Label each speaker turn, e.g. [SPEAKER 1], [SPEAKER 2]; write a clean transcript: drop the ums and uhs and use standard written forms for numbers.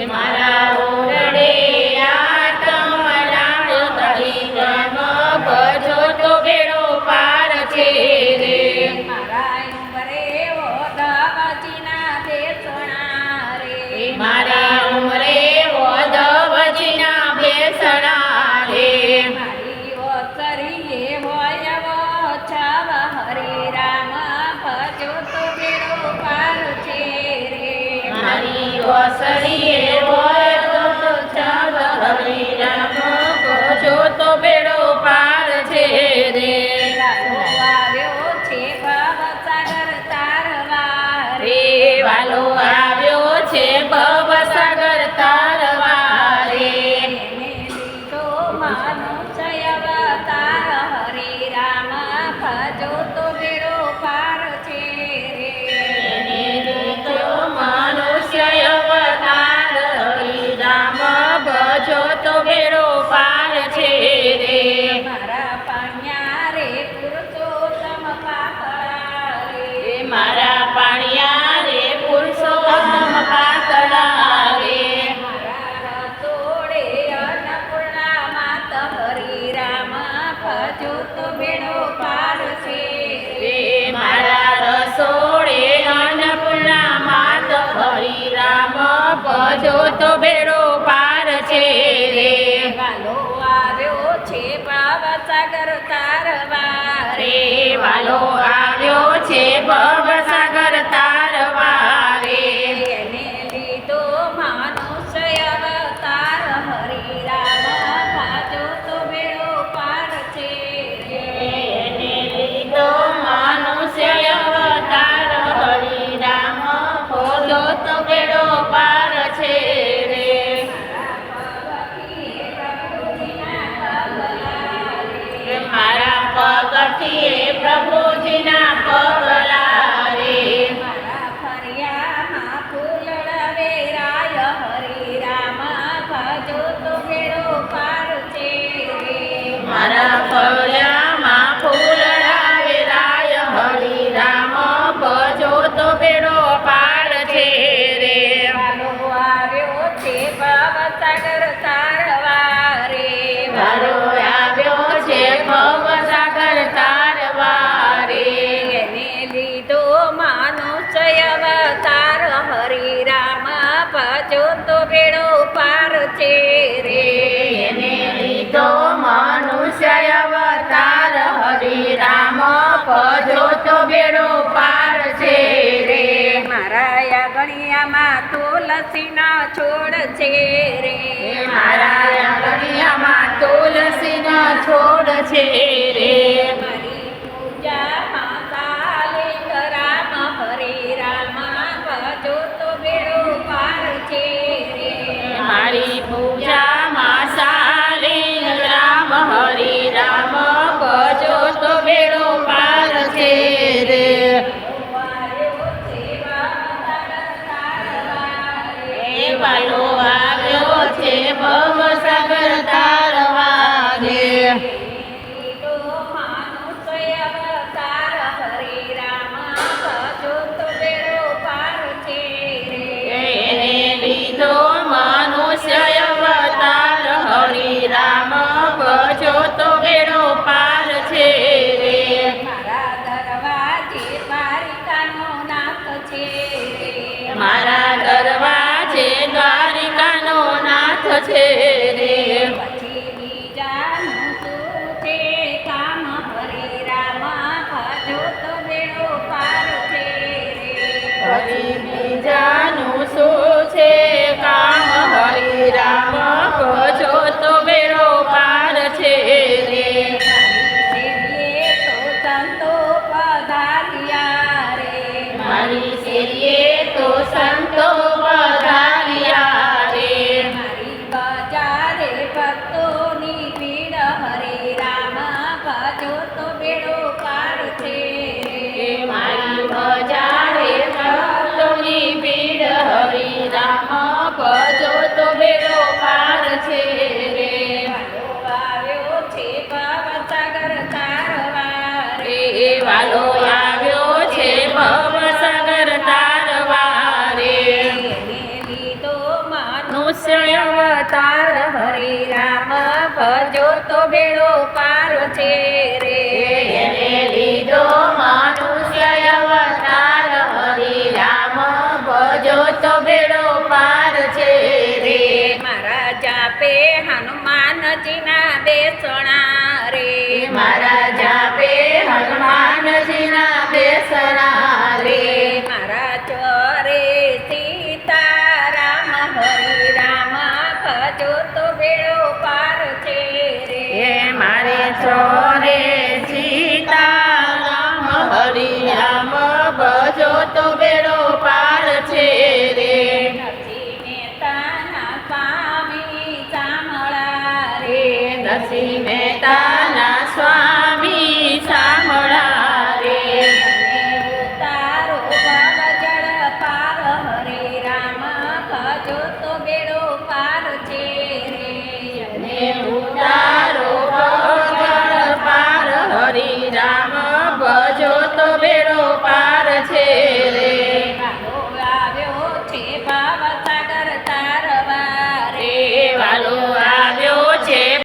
[SPEAKER 1] મારા ઓરડે આટમ લાવ્યો તારી રામ ભજો તો બેડો પાર છે રે
[SPEAKER 2] મારા ઉંમરે ઓધવજીના બેસણા રે
[SPEAKER 1] મારા ઉંમરે ઓધવજીના બેસણા રે
[SPEAKER 2] મારી ઓસરીએ હોય છવ હરે રામ ભજો તો બેડો પાર છે રે
[SPEAKER 1] મારી ઓસરીએ હોય તો છવ હરી રામ ભજો તો બેડો પાર છે રે
[SPEAKER 2] આવ્યો છે ભવસાગર તારવા
[SPEAKER 1] રે વાલો આવ્યો છે ભવસાગર તારવા રે
[SPEAKER 2] એને લીધો મનુષ્ય અવતાર હરે રામ ભજો તો બેડો પાર છે રે
[SPEAKER 1] એને લીધો મનુષ્ય અવતાર હરી રામ ભજો તો બેડો પાર છે રે
[SPEAKER 2] મારા પાણ્યા રે પુરુષોત્તમ પાતળા રે
[SPEAKER 1] મારા પાણિયા રે પુરુષોત્તમ પાતળા રે
[SPEAKER 2] મારા રસોડે અન્નપૂર્ણા માત હરી રામ ભજો તો બેડો પાર છે
[SPEAKER 1] રે મારા રસોડે અન્નપૂર્ણા માત હરી રામ ભજો તો બેડો પાર છે રે
[SPEAKER 2] વાલો આવ્યો છે ભવસાગર તારવા
[SPEAKER 1] રે વાલો આવ્યો છે ભવસાગર તારવા રે
[SPEAKER 2] એને લીધો મનુષ્ય અવતાર હરી રામ ભજો તો બેડો પાર છે રે
[SPEAKER 1] એને લીધો મનુષ્ય અવતાર હરી રામ ભજો તો બેડો પાર છે રે મારા પગથીએ પ્રભુજીના પગલા રે
[SPEAKER 2] મારા ફરિયામાં ફૂલડા વેરાય હરી રામ ભજો તો બેડો પાર છે રે
[SPEAKER 1] મારા ફળિયામાં ફૂલડા વેરાય હરી રામ ભજો તો બેડો પાર છે રે
[SPEAKER 2] વાલો આવ્યો છે ભવસાગર તારવા રે
[SPEAKER 1] વારો આવ્યો છે ભવસાગર તારવા રે
[SPEAKER 2] એને લીધો મનુષ્ય અવતાર હરી રામ ભજો તો બેડો પાર છે રે
[SPEAKER 1] એને લીધો મનુષ્ય અવતાર હરી રામ ભજો તો બેડો પાર છે રે
[SPEAKER 2] મારા ગણિયામાં તુલસીના છોડ છે રે
[SPEAKER 1] મારા આંગણિયામાં તુલસીનો છોડ છે રે
[SPEAKER 2] મારી પૂજામાં કાલિંગ રામ હરે રામ ભજો તો બેડો પાર છે રે
[SPEAKER 1] મારી પૂજામાં સાલિંગ રામ હરી રામ ભજો તો બેડો પાર છે રે એ વાલો આવ્યો છે ભવસાગર તારવા રે એને લીધો મનુષ્ય અવતાર હરી રામ ભજો તો બેડો પાર છે રે
[SPEAKER 2] મારા દરવાજે દ્વારિકાનો નાથ છે રે
[SPEAKER 1] મારા દરવાજે દ્વારિકાનો નાથ છે રે
[SPEAKER 2] પછી બીજાનું શું છે કામ હરે રામ ભજો તો બેડો પાર છે રે
[SPEAKER 1] પછી બીજાનું શું છે કામ હરી રામ ભજો તો બેડો પાર છે રે
[SPEAKER 2] શેરીએ તો સંતો પધાર્યા રે
[SPEAKER 1] મારી શેરીએ તો સંતો પધાર્યા રે
[SPEAKER 2] મારી બજાર
[SPEAKER 1] મનુષ્ય અવતાર
[SPEAKER 2] હરિ રામ ભજો તો બેડો પાર છે રે
[SPEAKER 1] એને લીધો મનુષ્ય અવતાર હરિ રામ ભજો તો બેડો પાર છે રે
[SPEAKER 2] મારા જાપે હનુમાનજીના બેસણા રે
[SPEAKER 1] મારા જાપે હનુમાનજીના બેસણા રે
[SPEAKER 2] મારા ચોરે સીતારામ હરિ રામ ભજો તો બેડો પાર છે રે
[SPEAKER 1] એ મારે છો